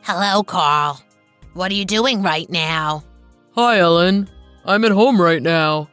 Hello, Carl. What are you doing right now? Hi, Ellen. I'm at home right now.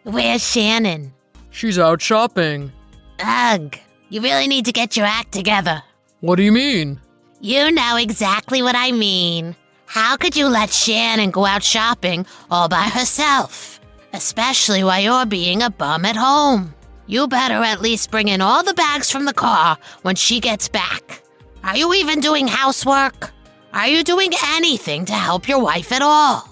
Where's Shannon? She's out shopping. Ugh, you really need to get your act together. What do you mean? You know exactly what I mean. How could you let Shannon go out shopping all by herself? Especially while you're being a bum at home. You better at least bring in all the bags from the car when she gets back. Are you even doing housework? Are you doing anything to help your wife at all?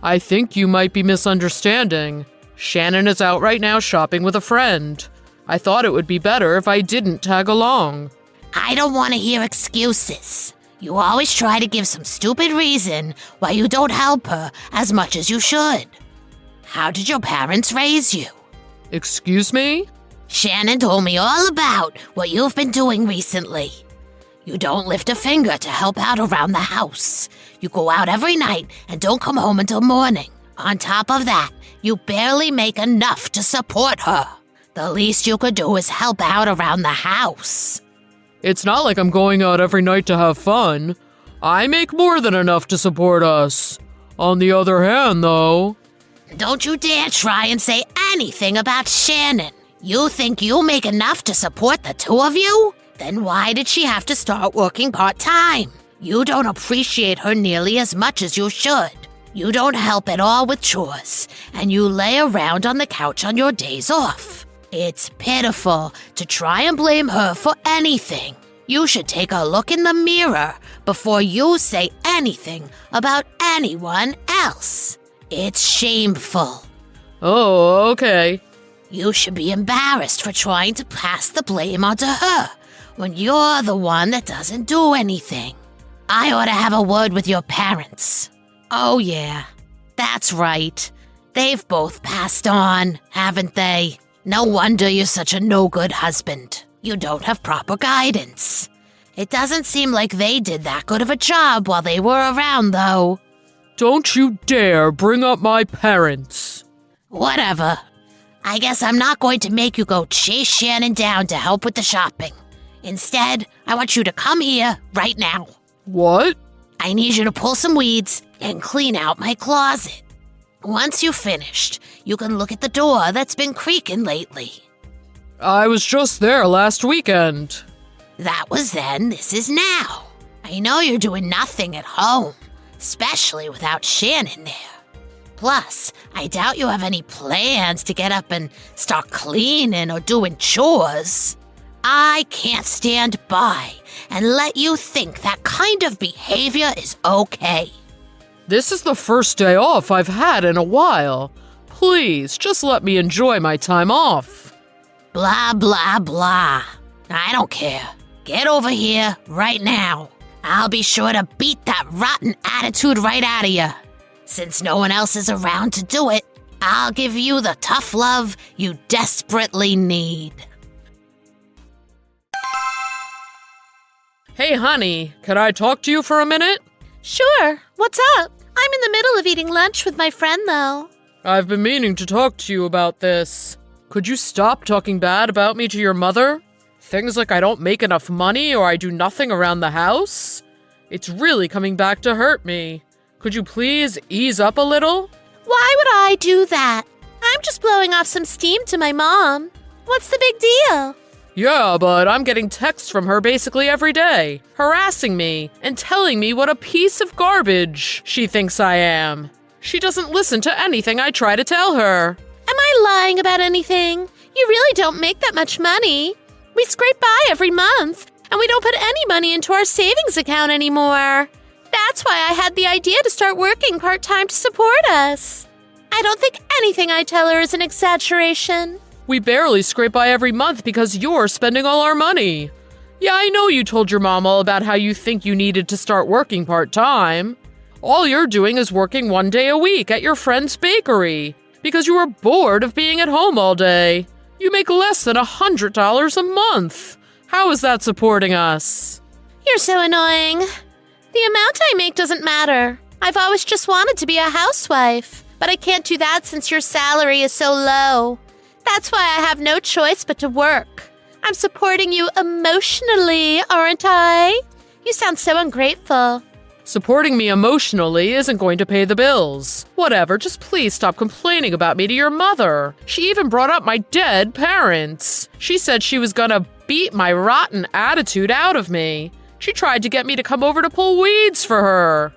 I think you might be misunderstanding. Shannon is out right now shopping with a friend. I thought it would be better if I didn't tag along. I don't want to hear excuses. You always try to give some stupid reason why you don't help her as much as you should. How did your parents raise you? Excuse me? Shannon told me all about what you've been doing recently. You don't lift a finger to help out around the house. You go out every night and don't come home until morning. On top of that, you barely make enough to support her. The least you could do is help out around the house. It's not like I'm going out every night to have fun. I make more than enough to support us. On the other hand, though... Don't you dare try and say anything about Shannon. You think you make enough to support the two of you? Then why did she have to start working part-time? You don't appreciate her nearly as much as you should. You don't help at all with chores, and you lay around on the couch on your days off. It's pitiful to try and blame her for anything. You should take a look in the mirror before you say anything about anyone else. It's shameful. Oh, okay. You should be embarrassed for trying to pass the blame onto her when you're the one that doesn't do anything. I ought to have a word with your parents. Oh, yeah. That's right. They've both passed on, haven't they? No wonder you're such a no-good husband. You don't have proper guidance. It doesn't seem like they did that good of a job while they were around, though. Don't you dare bring up my parents. Whatever. I guess I'm not going to make you go chase Shannon down to help with the shopping. Instead, I want you to come here right now. What? I need you to pull some weeds and clean out my closet. Once you've finished, you can look at the door that's been creaking lately. I was just there last weekend. That was then, this is now. I know you're doing nothing at home, especially without Shannon there. Plus, I doubt you have any plans to get up and start cleaning or doing chores. I can't stand by and let you think that kind of behavior is okay. This is the first day off I've had in a while. Please, just let me enjoy my time off. Blah, blah, blah. I don't care. Get over here right now. I'll be sure to beat that rotten attitude right out of you. Since no one else is around to do it, I'll give you the tough love you desperately need. Hey, honey, can I talk to you for a minute? Sure. What's up? I'm in the middle of eating lunch with my friend, though. I've been meaning to talk to you about this. Could you stop talking bad about me to your mother? Things like I don't make enough money or I do nothing around the house? It's really coming back to hurt me. Could you please ease up a little? Why would I do that? I'm just blowing off some steam to my mom. What's the big deal? Yeah, but I'm getting texts from her basically every day, harassing me and telling me what a piece of garbage she thinks I am. She doesn't listen to anything I try to tell her. Am I lying about anything? You really don't make that much money. We scrape by every month, and we don't put any money into our savings account anymore. That's why I had the idea to start working part-time to support us. I don't think anything I tell her is an exaggeration. We barely scrape by every month because you're spending all our money. Yeah, I know you told your mom all about how you think you needed to start working part-time. All you're doing is working 1 day a week at your friend's bakery because you were bored of being at home all day. You make less than $100 a month. How is that supporting us? You're so annoying. The amount I make doesn't matter. I've always just wanted to be a housewife, but I can't do that since your salary is so low. That's why I have no choice but to work. I'm supporting you emotionally, aren't I? You sound so ungrateful. Supporting me emotionally isn't going to pay the bills. Whatever, just please stop complaining about me to your mother. She even brought up my dead parents. She said she was gonna beat my rotten attitude out of me. She tried to get me to come over to pull weeds for her.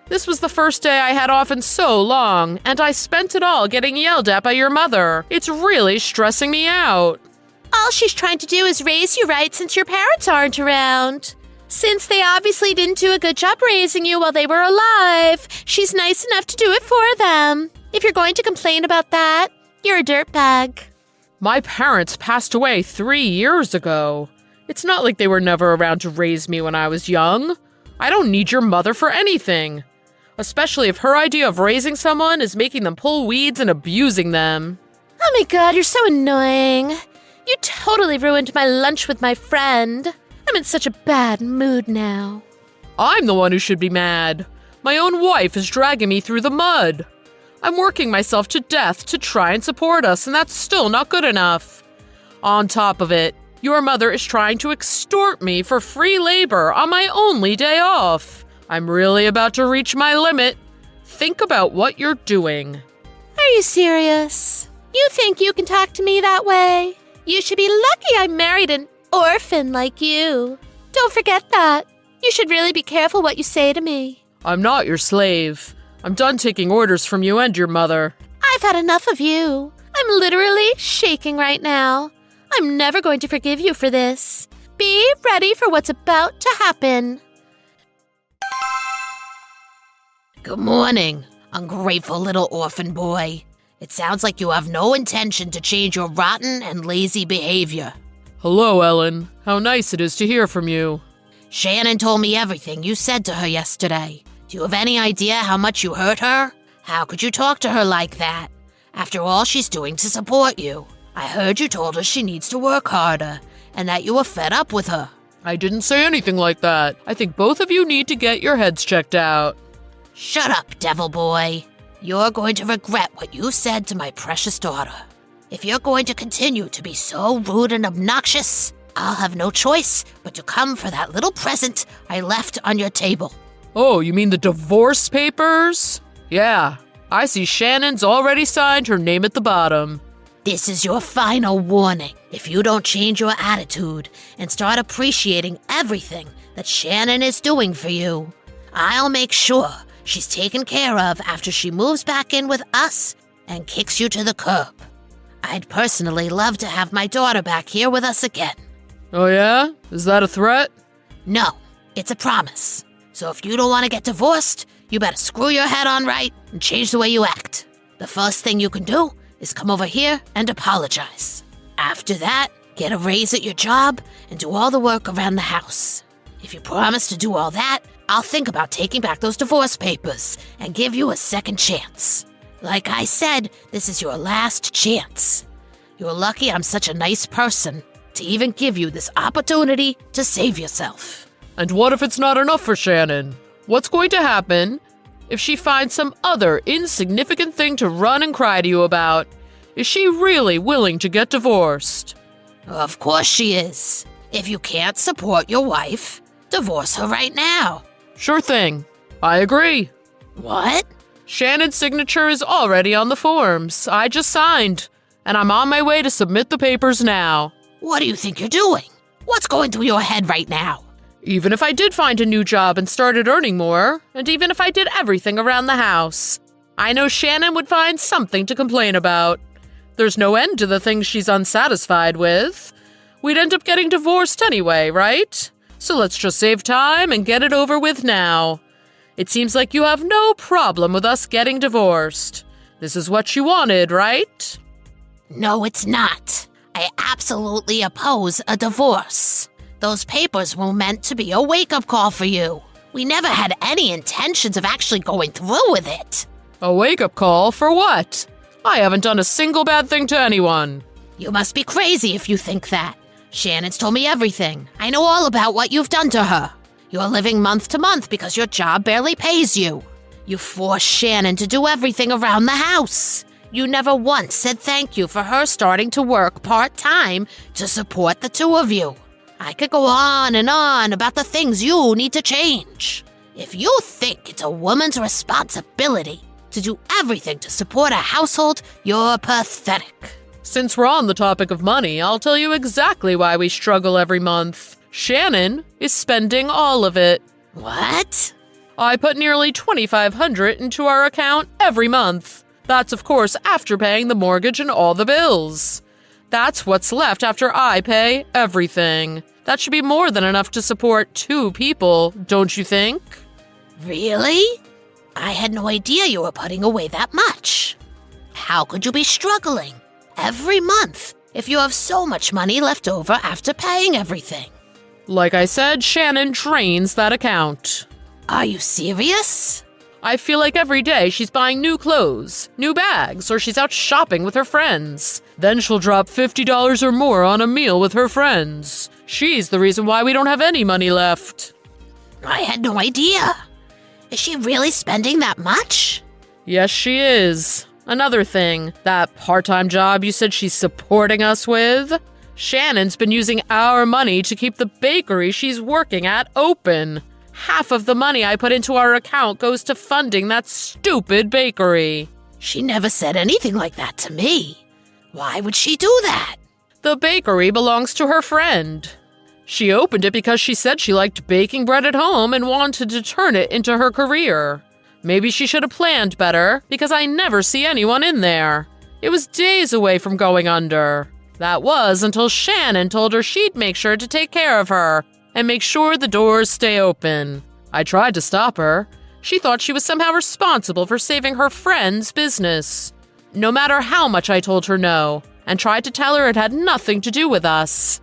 This was the first day I had off in so long, and I spent it all getting yelled at by your mother. It's really stressing me out. All she's trying to do is raise you right since your parents aren't around. Since they obviously didn't do a good job raising you while they were alive, she's nice enough to do it for them. If you're going to complain about that, you're a dirtbag. My parents passed away 3 years ago. It's not like they were never around to raise me when I was young. I don't need your mother for anything. Especially if her idea of raising someone is making them pull weeds and abusing them. Oh my god, you're so annoying. You totally ruined my lunch with my friend. I'm in such a bad mood now. I'm the one who should be mad. My own wife is dragging me through the mud. I'm working myself to death to try and support us, and that's still not good enough. On top of it, your mother is trying to extort me for free labor on my only day off. I'm really about to reach my limit. Think about what you're doing. Are you serious? You think you can talk to me that way? You should be lucky I married an orphan like you. Don't forget that. You should really be careful what you say to me. I'm not your slave. I'm done taking orders from you and your mother. I've had enough of you. I'm literally shaking right now. I'm never going to forgive you for this. Be ready for what's about to happen. Good morning, ungrateful little orphan boy. It sounds like you have no intention to change your rotten and lazy behavior. Hello, Ellen. How nice it is to hear from you. Shannon told me everything you said to her yesterday. Do you have any idea how much you hurt her? How could you talk to her like that? After all she's doing to support you. I heard you told her she needs to work harder, and that you were fed up with her. I didn't say anything like that. I think both of you need to get your heads checked out. Shut up, devil boy. You're going to regret what you said to my precious daughter. If you're going to continue to be so rude and obnoxious, I'll have no choice but to come for that little present I left on your table. Oh, you mean the divorce papers? Yeah, I see Shannon's already signed her name at the bottom. This is your final warning. If you don't change your attitude and start appreciating everything that Shannon is doing for you, I'll make sure she's taken care of after she moves back in with us and kicks you to the curb. I'd personally love to have my daughter back here with us again. Oh yeah? Is that a threat? No, it's a promise. So if you don't want to get divorced, you better screw your head on right and change the way you act. The first thing you can do is come over here and apologize. After that, get a raise at your job and do all the work around the house. If you promise to do all that, I'll think about taking back those divorce papers and give you a second chance. Like I said, this is your last chance. You're lucky I'm such a nice person to even give you this opportunity to save yourself. And what if it's not enough for Shannon? What's going to happen if she finds some other insignificant thing to run and cry to you about? Is she really willing to get divorced? Of course she is. If you can't support your wife, divorce her right now. Sure thing. I agree. What? Shannon's signature is already on the forms. I just signed, and I'm on my way to submit the papers now. What do you think you're doing? What's going through your head right now? Even if I did find a new job and started earning more, and even if I did everything around the house, I know Shannon would find something to complain about. There's no end to the things she's unsatisfied with. We'd end up getting divorced anyway, right? So let's just save time and get it over with now. It seems like you have no problem with us getting divorced. This is what you wanted, right? No, it's not. I absolutely oppose a divorce. Those papers were meant to be a wake-up call for you. We never had any intentions of actually going through with it. A wake-up call for what? I haven't done a single bad thing to anyone. You must be crazy if you think that. Shannon's told me everything. I know all about what you've done to her. You're living month to month because your job barely pays you. You forced Shannon to do everything around the house. You never once said thank you for her starting to work part-time to support the two of you. I could go on and on about the things you need to change. If you think it's a woman's responsibility to do everything to support a household, you're pathetic. Since we're on the topic of money, I'll tell you exactly why we struggle every month. Shannon is spending all of it. What? I put nearly $2,500 into our account every month. That's, of course, after paying the mortgage and all the bills. That's what's left after I pay everything. That should be more than enough to support 2 people, don't you think? Really? I had no idea you were putting away that much. How could you be struggling every month if you have so much money left over after paying everything? Like I said, Shannon drains that account. Are you serious? I feel like every day she's buying new clothes, new bags, or she's out shopping with her friends. Then she'll drop $50 or more on a meal with her friends. She's the reason why we don't have any money left. I had no idea. Is she really spending that much? Yes, she is. Another thing, that part-time job you said she's supporting us with? Shannon's been using our money to keep the bakery she's working at open. Half of the money I put into our account goes to funding that stupid bakery. She never said anything like that to me. Why would she do that? The bakery belongs to her friend. She opened it because she said she liked baking bread at home and wanted to turn it into her career. Maybe she should have planned better, because I never see anyone in there. It was days away from going under. That was until Shannon told her she'd make sure to take care of her and make sure the doors stay open. I tried to stop her. She thought she was somehow responsible for saving her friend's business. No matter how much I told her no, and tried to tell her it had nothing to do with us.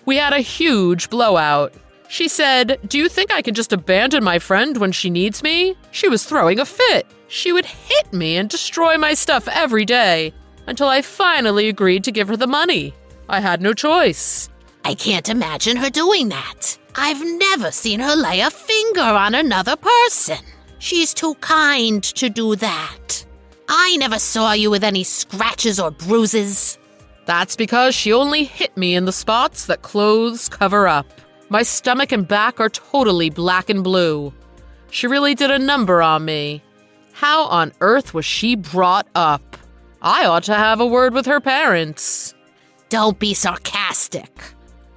We had a huge blowout. She said, "Do you think I can just abandon my friend when she needs me?" She was throwing a fit. She would hit me and destroy my stuff every day, until I finally agreed to give her the money. I had no choice. I can't imagine her doing that. I've never seen her lay a finger on another person. She's too kind to do that. I never saw you with any scratches or bruises. That's because she only hit me in the spots that clothes cover up. My stomach and back are totally black and blue. She really did a number on me. How on earth was she brought up? I ought to have a word with her parents. Don't be sarcastic.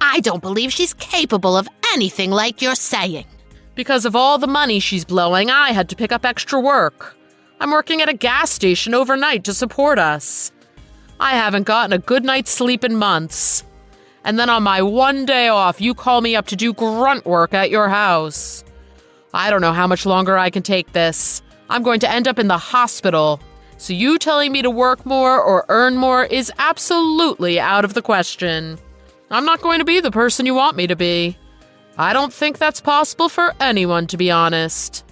I don't believe she's capable of anything like you're saying. Because of all the money she's blowing, I had to pick up extra work. I'm working at a gas station overnight to support us. I haven't gotten a good night's sleep in months. And then on my one day off, you call me up to do grunt work at your house. I don't know how much longer I can take this. I'm going to end up in the hospital. So you telling me to work more or earn more is absolutely out of the question. I'm not going to be the person you want me to be. I don't think that's possible for anyone, to be honest.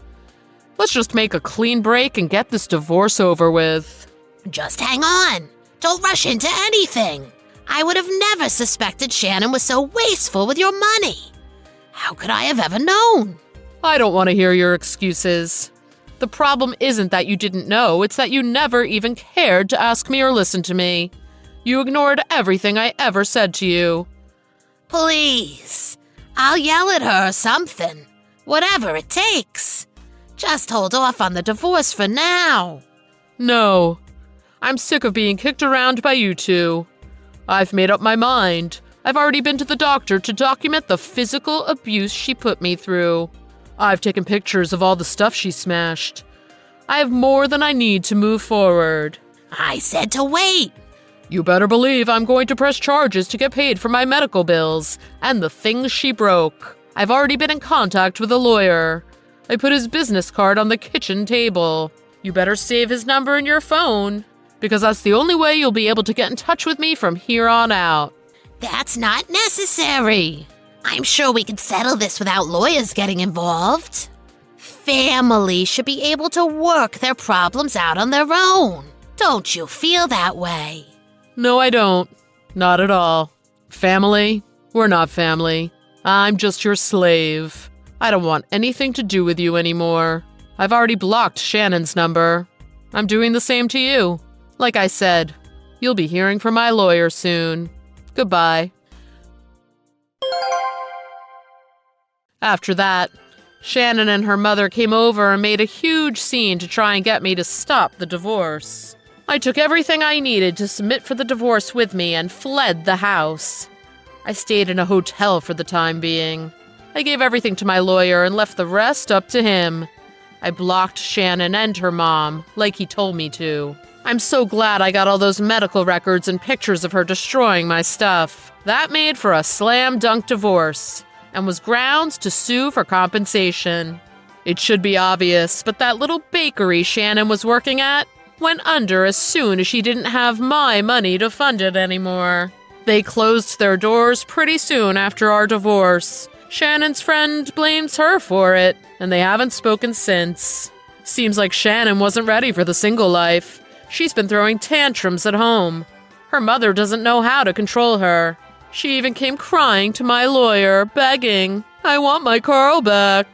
Let's just make a clean break and get this divorce over with. Just hang on. Don't rush into anything. I would have never suspected Shannon was so wasteful with your money. How could I have ever known? I don't want to hear your excuses. The problem isn't that you didn't know, it's that you never even cared to ask me or listen to me. You ignored everything I ever said to you. Please. I'll yell at her or something. Whatever it takes. Just hold off on the divorce for now. No. I'm sick of being kicked around by you two. I've made up my mind. I've already been to the doctor to document the physical abuse she put me through. I've taken pictures of all the stuff she smashed. I have more than I need to move forward. I said to wait. You better believe I'm going to press charges to get paid for my medical bills and the things she broke. I've already been in contact with a lawyer. I put his business card on the kitchen table. You better save his number in your phone, because that's the only way you'll be able to get in touch with me from here on out. That's not necessary. I'm sure we could settle this without lawyers getting involved. Family should be able to work their problems out on their own. Don't you feel that way? No, I don't. Not at all. Family? We're not family. I'm just your slave. I don't want anything to do with you anymore. I've already blocked Shannon's number. I'm doing the same to you. Like I said, you'll be hearing from my lawyer soon. Goodbye. After that, Shannon and her mother came over and made a huge scene to try and get me to stop the divorce. I took everything I needed to submit for the divorce with me and fled the house. I stayed in a hotel for the time being. I gave everything to my lawyer and left the rest up to him. I blocked Shannon and her mom, like he told me to. I'm so glad I got all those medical records and pictures of her destroying my stuff. That made for a slam dunk divorce and was grounds to sue for compensation. It should be obvious, but that little bakery Shannon was working at went under as soon as she didn't have my money to fund it anymore. They closed their doors pretty soon after our divorce. Shannon's friend blames her for it, and they haven't spoken since. Seems like Shannon wasn't ready for the single life. She's been throwing tantrums at home. Her mother doesn't know how to control her. She even came crying to my lawyer, begging, "I want my Carl back."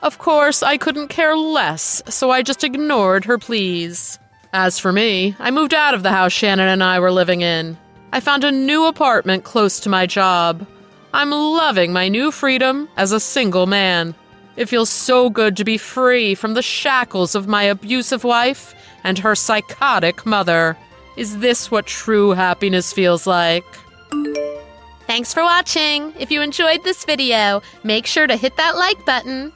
Of course, I couldn't care less, so I just ignored her pleas. As for me, I moved out of the house Shannon and I were living in. I found a new apartment close to my job. I'm loving my new freedom as a single man. It feels so good to be free from the shackles of my abusive wife and her psychotic mother. Is this what true happiness feels like? Thanks for watching. If you enjoyed this video, make sure to hit that like button.